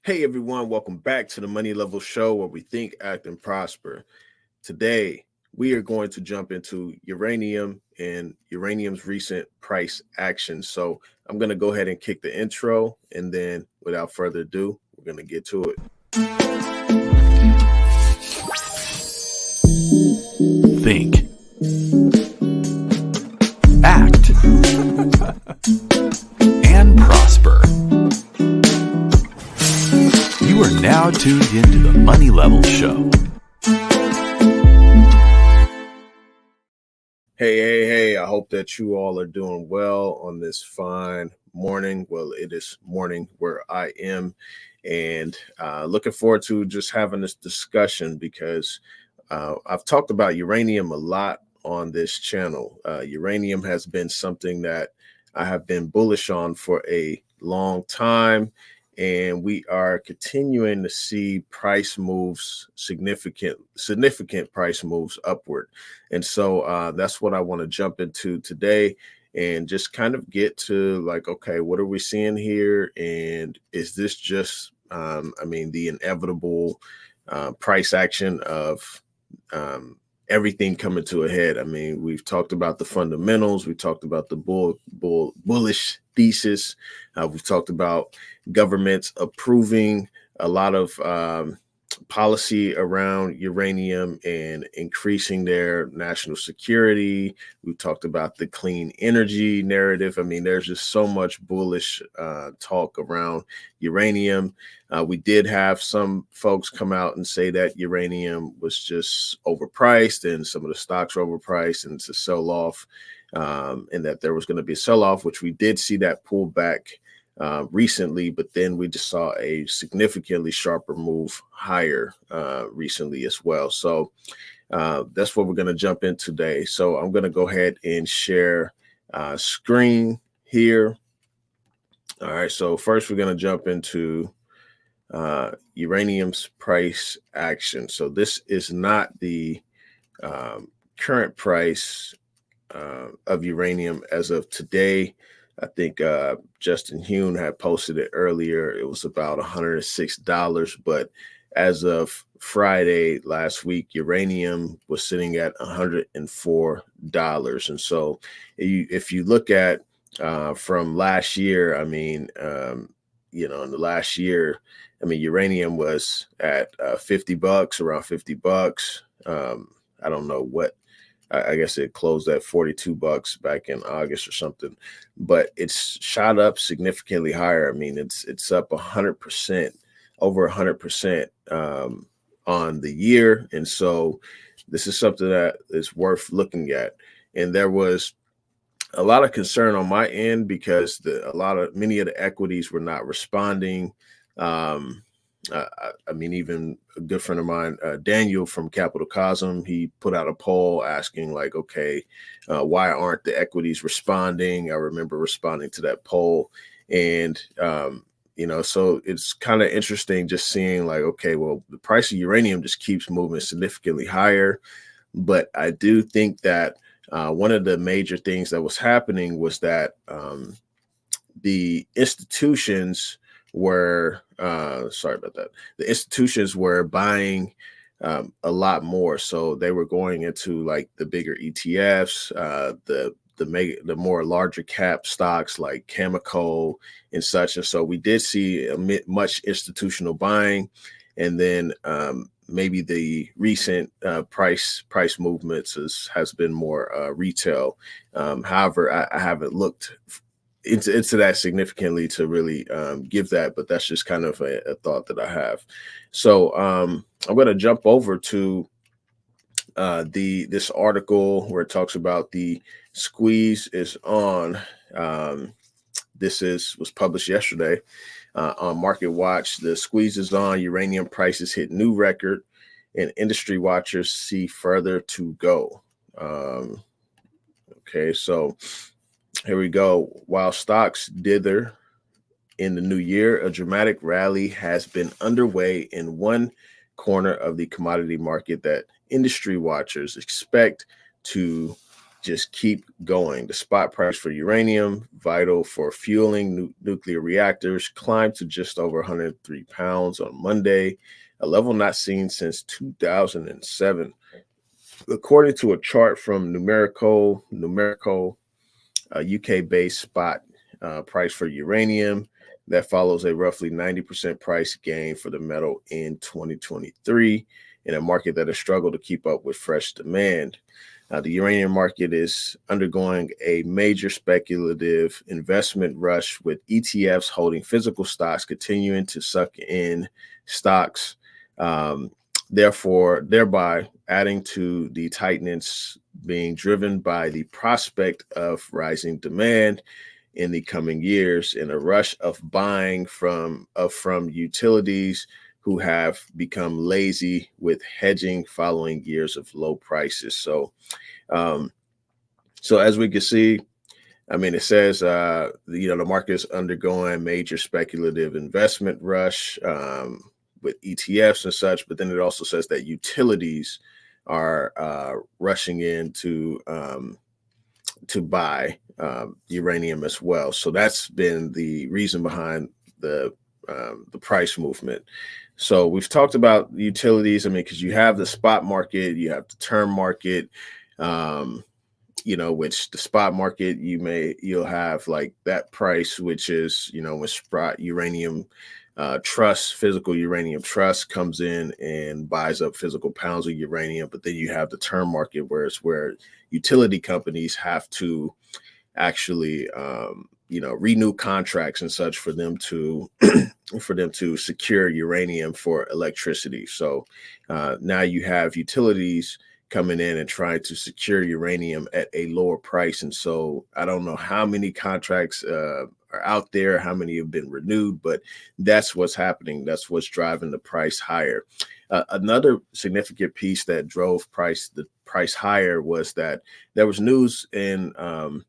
Hey everyone, welcome back to the Money Level Show where we think, act, and prosper. Today, we are going to jump into uranium and uranium's recent price action. So, I'm going to go ahead and kick the intro, and then without further ado, we're going to get to it. Think. Act. And prosper. You are now tuned into the Money Level Show. Hey, I hope that you all are doing well on this fine morning. Well, it is morning where I am, and looking forward to just having this discussion because I've talked about uranium a lot on this channel. Uranium has been something that I have been bullish on for a long time, and we are continuing to see price moves, significant price moves upward. And so that's what I want to jump into today and just kind of get to like, okay, what are we seeing here? And is this just, the inevitable price action of everything coming to a head? I mean, we've talked about the fundamentals. We talked about the bullish thesis. We've talked about governments approving a lot of policy around uranium and increasing their national security. We talked about the clean energy narrative. I mean, there's just so much bullish talk around uranium. We did have some folks come out and say that uranium was just overpriced and some of the stocks were overpriced and to sell off, and that there was going to be a sell-off, which we did see that pull back recently, but then we just saw a significantly sharper move higher recently as well. So that's what we're going to jump in today. So I'm going to go ahead and share screen here. All right, so first we're going to jump into uranium's price action. So this is not the current price of uranium as of today. I think Justin Hune had posted it earlier. It was about $106, but as of Friday last week, uranium was sitting at $104. And so if you look at from last year, I mean, in the last year, I mean, uranium was at $50, around $50. I don't know what. I guess it closed at $42 back in August or something, but it's shot up significantly higher. I mean, it's up 100%, over 100% on the year, and so this is something that is worth looking at. And there was a lot of concern on my end because many of the equities were not responding. Even a good friend of mine, Daniel from Capital Cosm, he put out a poll asking like, okay, why aren't the equities responding? I remember responding to that poll. And, so it's kind of interesting just seeing like, okay, well, the price of uranium just keeps moving significantly higher. But I do think that one of the major things that was happening was that the institutions were the institutions were buying a lot more, so they were going into like the bigger ETFs, the more larger cap stocks like Cameco and such. And so we did see much institutional buying, and then maybe the recent price movements has been more retail. However, I haven't looked into that significantly to really give that, but that's just kind of a thought that I have. So I'm going to jump over to this article where it talks about the squeeze is on. Was published yesterday on Market Watch. The squeeze is on. Uranium prices hit new record, and industry watchers see further to go. Okay, so here we go. While stocks dither in the new year, a dramatic rally has been underway in one corner of the commodity market that industry watchers expect to just keep going. The spot price for uranium, vital for fueling nuclear reactors, climbed to just over 103 pounds on Monday, a level not seen since 2007. According to a chart from Numerical, a UK-based spot price for uranium that follows a roughly 90% price gain for the metal in 2023 in a market that has struggled to keep up with fresh demand. The uranium market is undergoing a major speculative investment rush, with ETFs holding physical stocks continuing to suck in stocks, thereby adding to the tightness being driven by the prospect of rising demand in the coming years, in a rush of buying from utilities who have become lazy with hedging following years of low prices. So as we can see, I mean, it says, the market is undergoing major speculative investment rush with ETFs and such, but then it also says that utilities are rushing in to buy uranium as well. So that's been the reason behind the price movement. So we've talked about utilities. I mean, because you have the spot market, you have the term market. Which the spot market, you'll have like that price, which is, when spot uranium trust, physical uranium trust comes in and buys up physical pounds of uranium. But then you have the term market, where utility companies have to actually, renew contracts and such for them to secure uranium for electricity. So now you have utilities coming in and trying to secure uranium at a lower price. And so I don't know how many contracts are out there, how many have been renewed, but that's what's happening. That's what's driving the price higher. Another significant piece that drove the price higher was that there was news out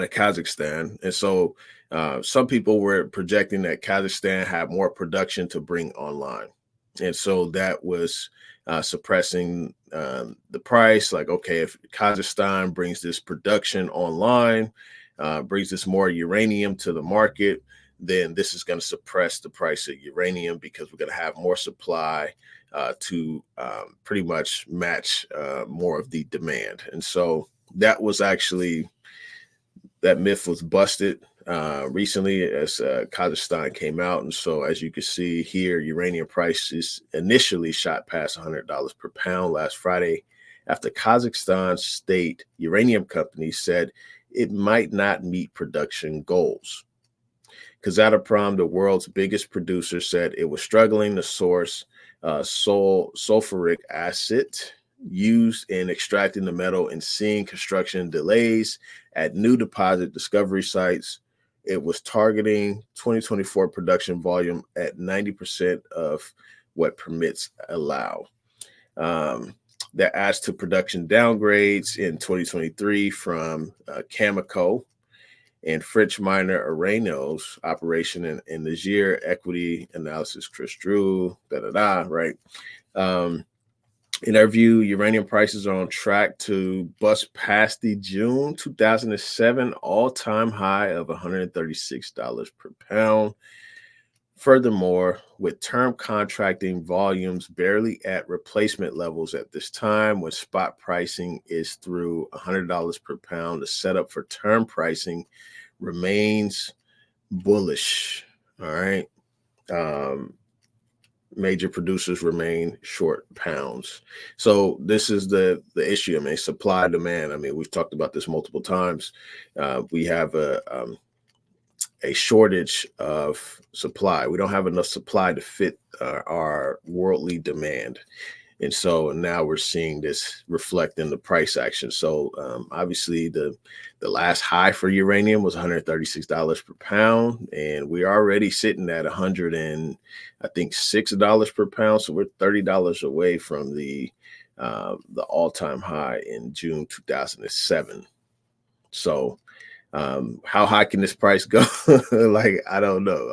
of Kazakhstan. And so some people were projecting that Kazakhstan had more production to bring online. And so that was suppressing the price. Like, okay, if Kazakhstan brings this production online, brings this more uranium to the market, then this is going to suppress the price of uranium, because we're going to have more supply to pretty much match more of the demand. And so that myth was busted recently as Kazakhstan came out. And so, as you can see here, uranium prices initially shot past $100 per pound last Friday after Kazakhstan's state uranium company said it might not meet production goals. Kazatomprom, the world's biggest producer, said it was struggling to source sulfuric acid used in extracting the metal, and seeing construction delays at new deposit discovery sites. It was targeting 2024 production volume at 90% of what permits allow. That adds to production downgrades in 2023 from Cameco and French miner Areno's operation in Niger. Equity analysis, Chris Drew, right? In our view, uranium prices are on track to bust past the June 2007 all-time high of $136 per pound. Furthermore, with term contracting volumes barely at replacement levels at this time, when spot pricing is through $100 per pound, the setup for term pricing remains bullish. All right. Major producers remain short pounds. So this is the issue. I mean, supply demand. I mean, we've talked about this multiple times. We have a shortage of supply. We don't have enough supply to fit our worldly demand. And so now we're seeing this reflect in the price action. So obviously the last high for uranium was $136 per pound, and we're already sitting at $6 per pound. So we're $30 away from the all-time high in June 2007. So how high can this price go? Like, I don't know.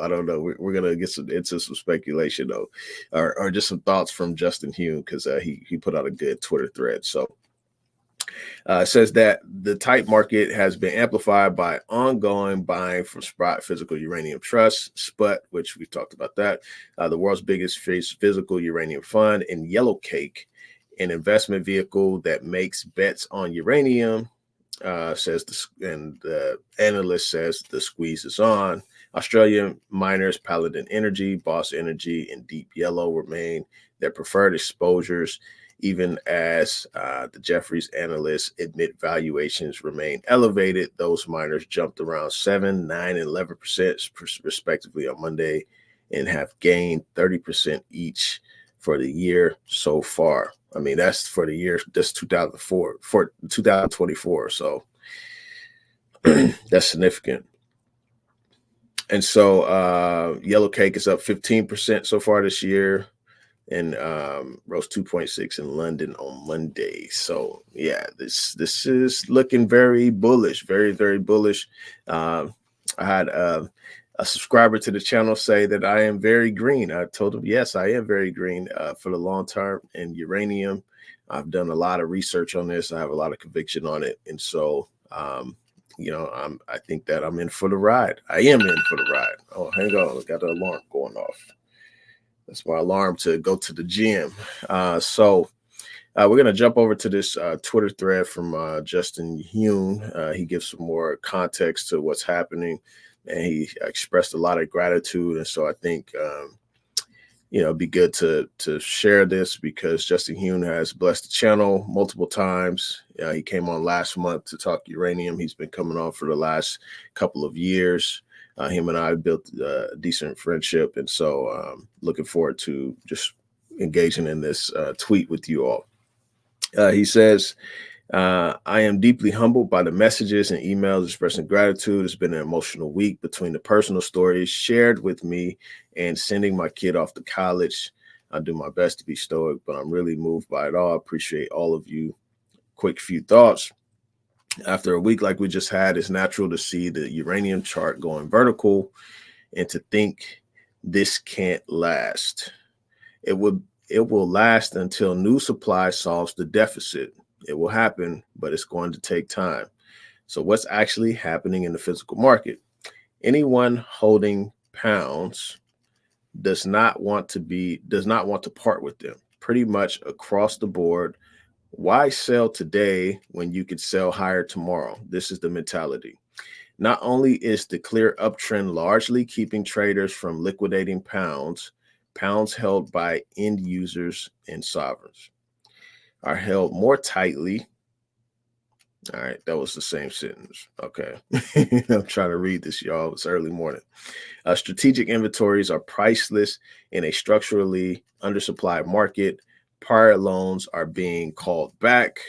We're gonna get into some speculation though, or just some thoughts from Justin Hume, because he put out a good Twitter thread. So It says that the tight market has been amplified by ongoing buying from Sprott Physical Uranium Trust, SPUT, which we talked about that, the world's biggest physical uranium fund, and Yellow Cake, an investment vehicle that makes bets on uranium. Says and the analyst says the squeeze is on. Australian miners Paladin Energy, Boss Energy, and Deep Yellow remain their preferred exposures, even as the Jefferies analysts admit valuations remain elevated. Those miners jumped around 7, 9, and 11% respectively on Monday and have gained 30% each for the year so far. I mean, that's for the year, that's 2024. So that's significant. And so Yellow Cake is up 15% so far this year and rose 2.6 in London on Monday. So yeah, this is looking very bullish, very, very bullish. I had a subscriber to the channel say that I am very green. I told him, yes, I am very green for the long term in uranium. I've done a lot of research on this. I have a lot of conviction on it. And so, I think that I'm in for the ride. I am in for the ride. Oh, hang on. I got the alarm going off. That's my alarm to go to the gym. So we're going to jump over to this Twitter thread from Justin Hune. He gives some more context to what's happening, and he expressed a lot of gratitude. And so I think, it'd be good to share this because Justin Hune has blessed the channel multiple times. He came on last month to talk uranium. He's been coming on for the last couple of years. Him and I built a decent friendship. And so looking forward to just engaging in this tweet with you all. He says, I am deeply humbled by the messages and emails expressing gratitude. It's been an emotional week between the personal stories shared with me and sending my kid off to college. I do my best to be stoic, but I'm really moved by it all. I appreciate all of you. Quick few thoughts. After a week like we just had, it's natural to see the uranium chart going vertical and to think this can't last. It will last until new supply solves the deficit. It will happen, but it's going to take time. So what's actually happening in the physical market? Anyone holding pounds does not want to part with them. Pretty much across the board. Why sell today when you could sell higher tomorrow? This is the mentality. Not only is the clear uptrend largely keeping traders from liquidating pounds held by end users and sovereigns are held more tightly. All right, that was the same sentence. Okay. I'm trying to read this, y'all. It's early morning. Strategic inventories are priceless in a structurally undersupplied market. Prior loans are being called back.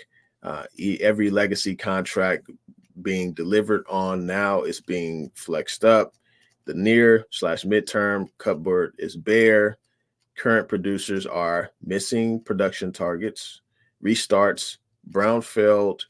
Every legacy contract being delivered on now is being flexed up. The near/midterm cupboard is bare. Current producers are missing production targets. Restarts, brownfield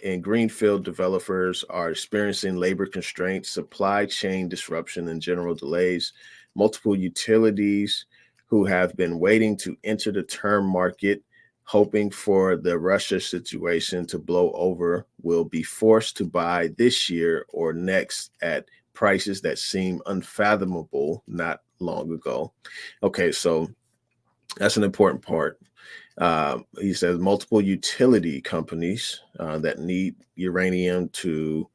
and greenfield developers are experiencing labor constraints, supply chain disruption, and general delays. Multiple utilities who have been waiting to enter the term market, hoping for the Russia situation to blow over, will be forced to buy this year or next at prices that seem unfathomable not long ago. Okay, so that's an important part. He says multiple utility companies that need uranium to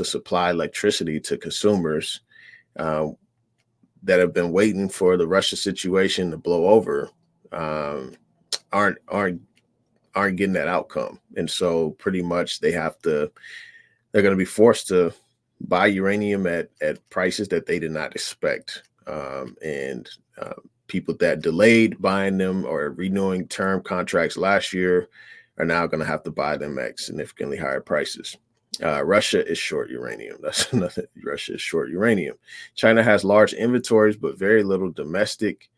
supply electricity to consumers that have been waiting for the Russia situation to blow over aren't getting that outcome, and so pretty much they're going to be forced to buy uranium at prices that they did not expect, and people that delayed buying them or renewing term contracts last year are now going to have to buy them at significantly higher prices. Russia is short uranium. That's nothing. Russia is short uranium. China has large inventories, but very little domestic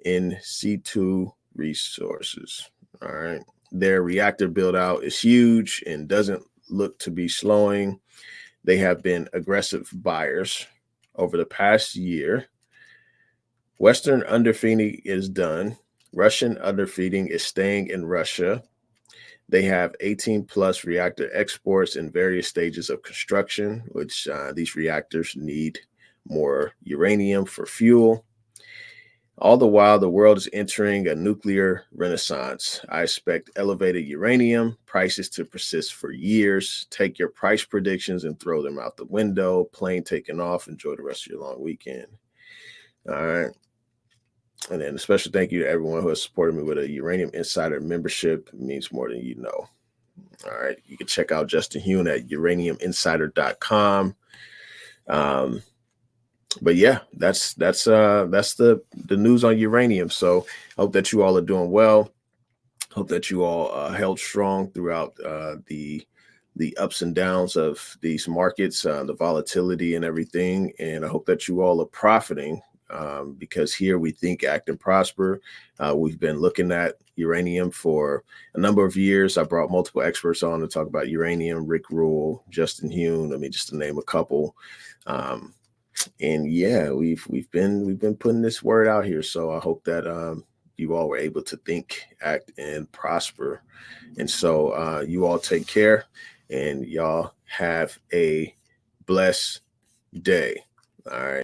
in situ resources. All right. Their reactor build out is huge and doesn't look to be slowing. They have been aggressive buyers over the past year. Western underfeeding is done. Russian underfeeding is staying in Russia. They have 18 plus reactor exports in various stages of construction, which these reactors need more uranium for fuel. All the while, the world is entering a nuclear renaissance. I expect elevated uranium prices to persist for years. Take your price predictions and throw them out the window. Plane taking off. Enjoy the rest of your long weekend. All right. And then a special thank you to everyone who has supported me with a Uranium Insider membership. It means more than you know. All right. You can check out Justin Hune at uraniuminsider.com. But yeah, that's the news on uranium. So I hope that you all are doing well. Hope that you all held strong throughout the ups and downs of these markets, the volatility and everything. And I hope that you all are profiting because here we think, act, and prosper. We've been looking at uranium for a number of years. I brought multiple experts on to talk about uranium: Rick Rule, Justin Hune. I mean, just to name a couple. And yeah, we've been putting this word out here. So I hope that you all were able to think, act, and prosper. And so you all take care, and y'all have a blessed day. All right.